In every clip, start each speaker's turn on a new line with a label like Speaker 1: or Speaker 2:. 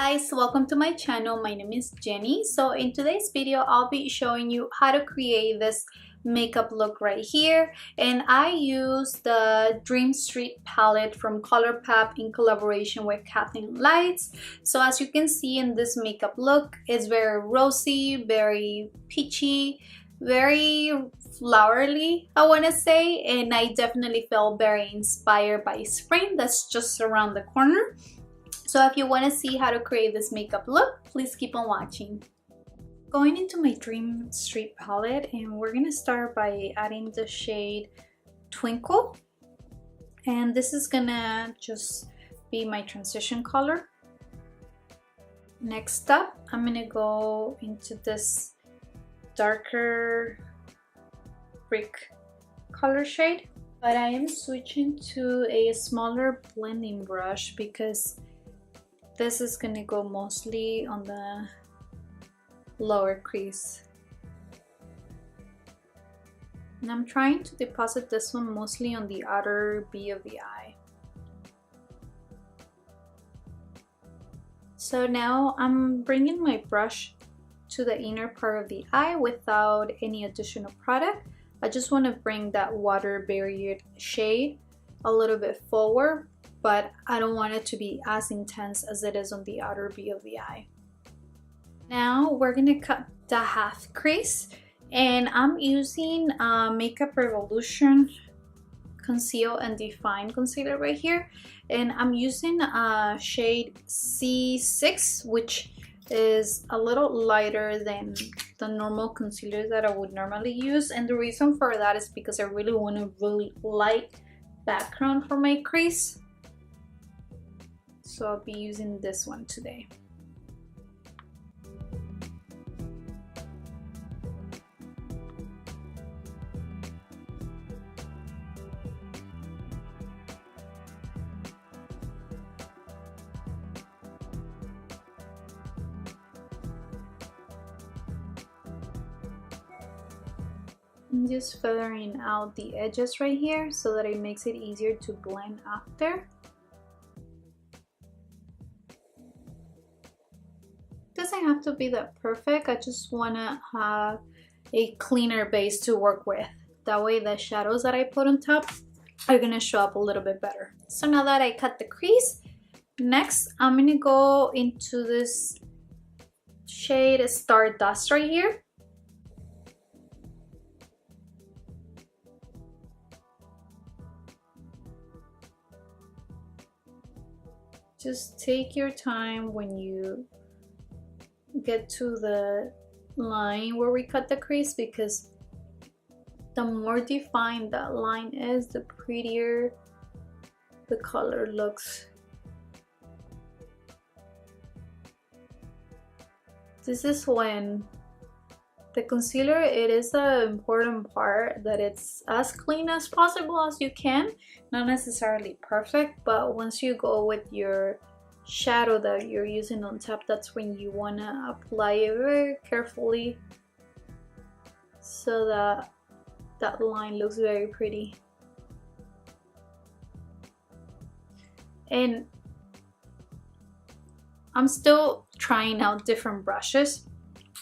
Speaker 1: guys, welcome to my channel. My name is Jenny. So in today's video I'll be showing you how to create this makeup look right here, and I use the Dream Street palette from Colourpop in collaboration with Kathleen Lights. So as you can see in this makeup look, it's very rosy, very peachy, very flowery, I want to say, and I definitely felt very inspired by spring that's just around the corner. So if you want to see how to create this makeup look, please keep on watching. Going into my Dream Street palette, and we're gonna start by adding the shade Twinkle, and this is gonna just be my transition color. Next up, I'm gonna go into this darker brick color shade, but I am switching to a smaller blending brush because this is gonna go mostly on the lower crease. And I'm trying to deposit this one mostly on the outer B of the eye. So now I'm bringing my brush to the inner part of the eye without any additional product. I just want to bring that water barrier shade a little bit forward, but I don't want it to be as intense as it is on the outer B of the eye. Now we're gonna cut the half crease, and I'm using Makeup Revolution Conceal and Define concealer right here, and I'm using shade C6, which is a little lighter than the normal concealer that I would normally use, and the reason for that is because I really want a really light background for my crease. So I'll be using this one today. I'm just feathering out the edges right here so that it makes it easier to blend after. Doesn't have to be that perfect. I just want to have a cleaner base to work with. That way the shadows that I put on top are going to show up a little bit better. So now that I cut the crease, next I'm going to go into this shade Stardust right here. Just take your time when you get to the line where we cut the crease, because the more defined that line is, the prettier the color looks. This is when the concealer, it is an important part that it's as clean as possible as you can. Not necessarily perfect, but once you go with your shadow that you're using on top, that's when you want to apply it very carefully so that that line looks very pretty. And I'm still trying out different brushes,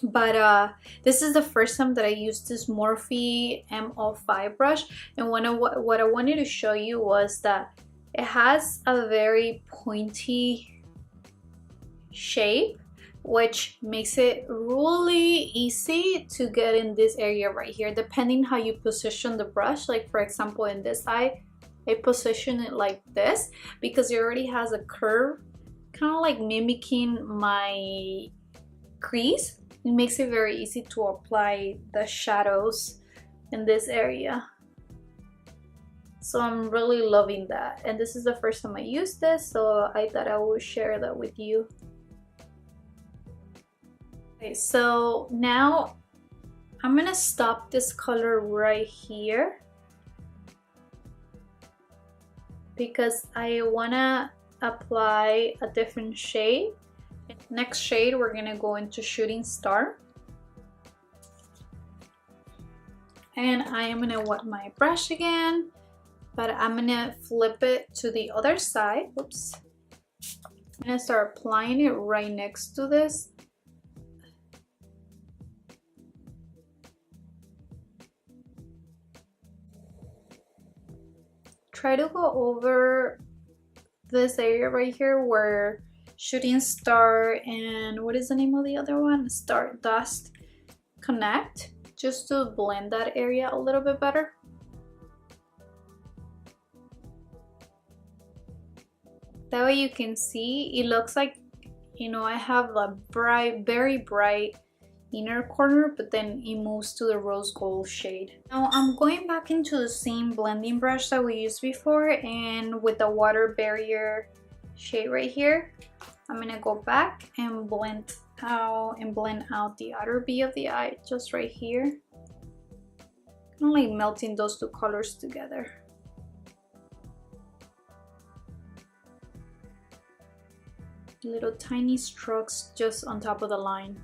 Speaker 1: but this is the first time that I used this Morphe M05 brush, and what I wanted to show you was that it has a very pointy shape, which makes it really easy to get in this area right here, depending how you position the brush. Like for example, in this eye, I position it like this because it already has a curve, kind of like mimicking my crease. It makes it very easy to apply the shadows in this area. So I'm really loving that, and this is the first time I used this, so I thought I would share that with you. Okay, so now I'm gonna stop this color right here because I wanna apply a different shade. Next shade, we're gonna go into Shooting Star, and I am gonna wet my brush again, but I'm gonna flip it to the other side. Oops. I'm gonna start applying it right next to this. Try to go over this area right here where Shooting Star and what is the name of the other one? Stardust connect, just to blend that area a little bit better. That way you can see it looks like, you know, I have a bright, very bright inner corner, but then it moves to the rose gold shade. Now I'm going back into the same blending brush that we used before, and with the water barrier shade right here, I'm gonna go back and blend out the outer V of the eye, just right here. Kind of like melting those two colors together. Little tiny strokes just on top of the line.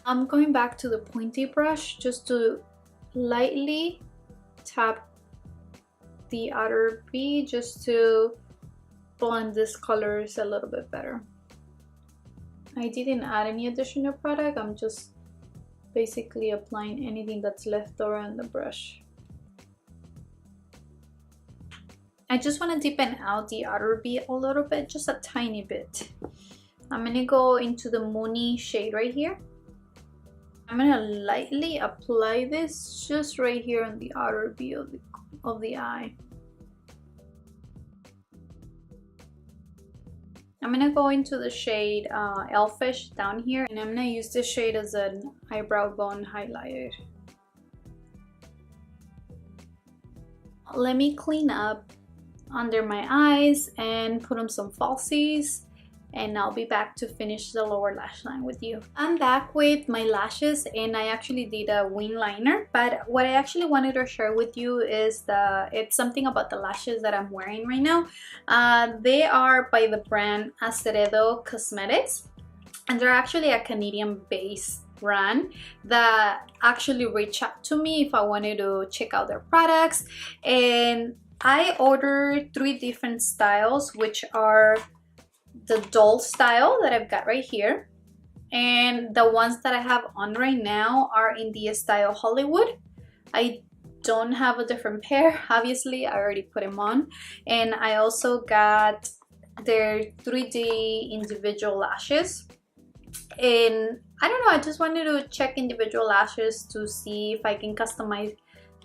Speaker 1: I'm going back to the pointy brush just to lightly tap the outer V, just to blend these colors a little bit better. I didn't add any additional product, I'm just basically applying anything that's left over on the brush. I just want to deepen out the outer V a little bit, just a tiny bit. I'm gonna go into the Moony shade right here. I'm gonna lightly apply this just right here on the outer V of the eye. I'm gonna go into the shade Elfish down here, and I'm gonna use this shade as an eyebrow bone highlighter. Let me clean up under my eyes and put on some falsies, and I'll be back to finish the lower lash line with you. I'm back with my lashes, and I actually did a wing liner, but what I actually wanted to share with you is it's something about the lashes that I'm wearing right now. They are by the brand Colourpop Cosmetics, and they're actually a Canadian based brand that actually reached out to me if I wanted to check out their products, and I ordered 3 different styles, which are the doll style that I've got right here, and the ones that I have on right now are in the style Hollywood. I don't have a different pair, obviously I already put them on, and I also got their 3D individual lashes. And I don't know, I just wanted to check individual lashes to see if I can customize,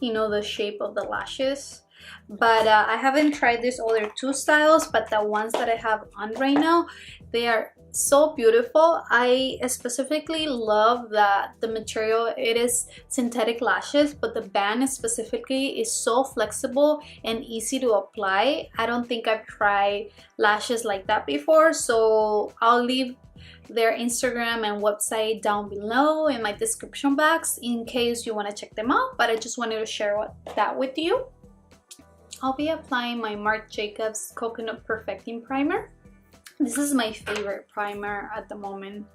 Speaker 1: you know, the shape of the lashes. But I haven't tried these other 2 styles, but the ones that I have on right now, they are so beautiful. I specifically love that the material, it is synthetic lashes, but the band specifically is so flexible and easy to apply. I don't think I've tried lashes like that before, so I'll leave their Instagram and website down below in my description box in case you want to check them out, but I just wanted to share that with you. I'll be applying my Marc Jacobs Coconut Perfecting Primer. This is my favorite primer at the moment,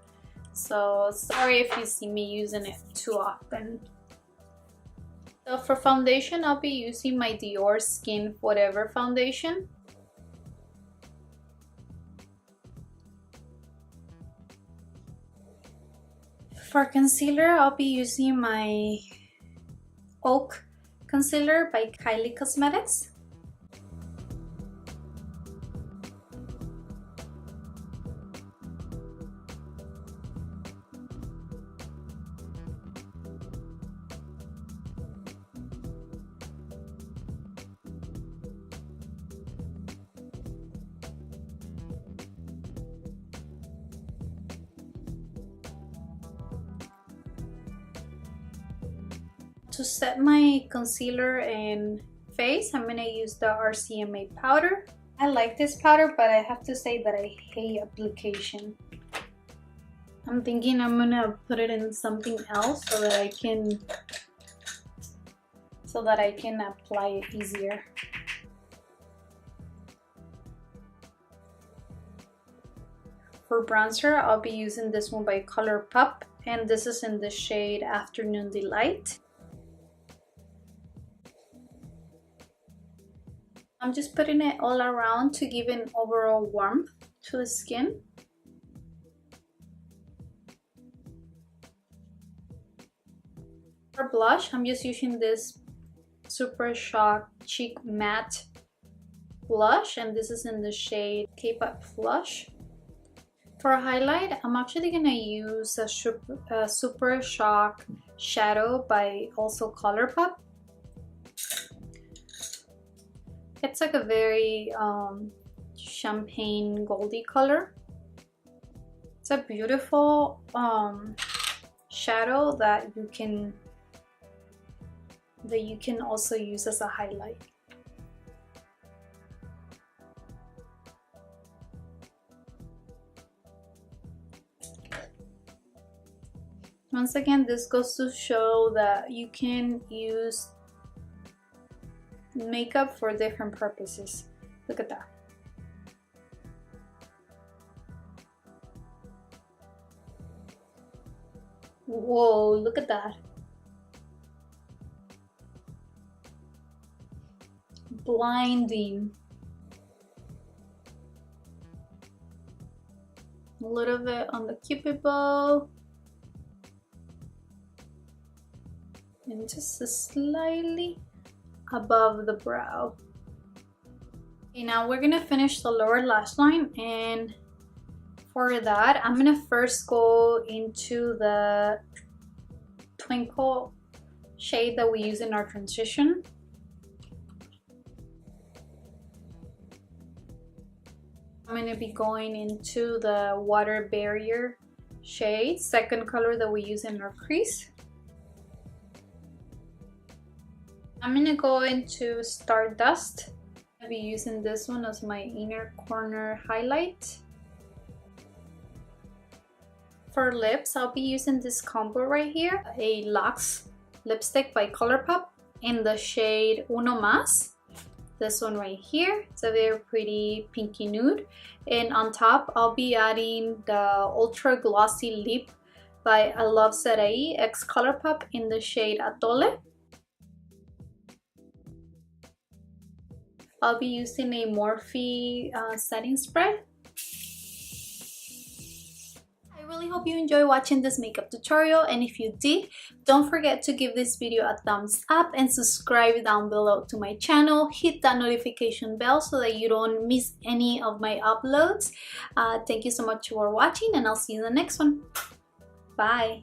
Speaker 1: so sorry if you see me using it too often. So for foundation, I'll be using my DiorSkin Whatever foundation. For concealer, I'll be using my Oak Concealer by Kylie Cosmetics. To set my concealer and face, I'm gonna use the RCMA powder. I like this powder, but I have to say that I hate application. I'm thinking I'm gonna put it in something else so that I can apply it easier. For bronzer, I'll be using this one by Colourpop, and this is in the shade Afternoon Delight. I'm just putting it all around to give an overall warmth to the skin. blush, I'm just using this Super Shock Cheek Matte blush, and this is in the shade Kaepop Flush. For a highlight, I'm actually gonna use a Super Shock Shadow by also Colourpop. It's like a very champagne goldy color. It's a beautiful shadow that you can also use as a highlight. Once again, this goes to show that you can use makeup for different purposes. Look at that. Whoa, look at that. Blinding. A little bit on the cupid bow. And just slightly above the brow. Okay, now we're gonna finish the lower lash line, and for that I'm gonna first go into the Twinkle shade that we use in our transition. I'm gonna be going into the Water Barrier shade, second color that we use in our crease. I'm gonna go into Stardust. I'll be using this one as my inner corner highlight. For lips, I'll be using this combo right here, a Luxe lipstick by Colourpop in the shade Uno Más. This one right here, it's a very pretty pinky nude. And on top, I'll be adding the Ultra Glossy Lip by I Love Sarai x Colourpop in the shade Atole. I'll be using a Morphe setting spray. I really hope you enjoy watching this makeup tutorial, and if you did, don't forget to give this video a thumbs up and subscribe down below to my channel. Hit that notification bell so that you don't miss any of my uploads. Thank you so much for watching, and I'll see you in the next one. Bye!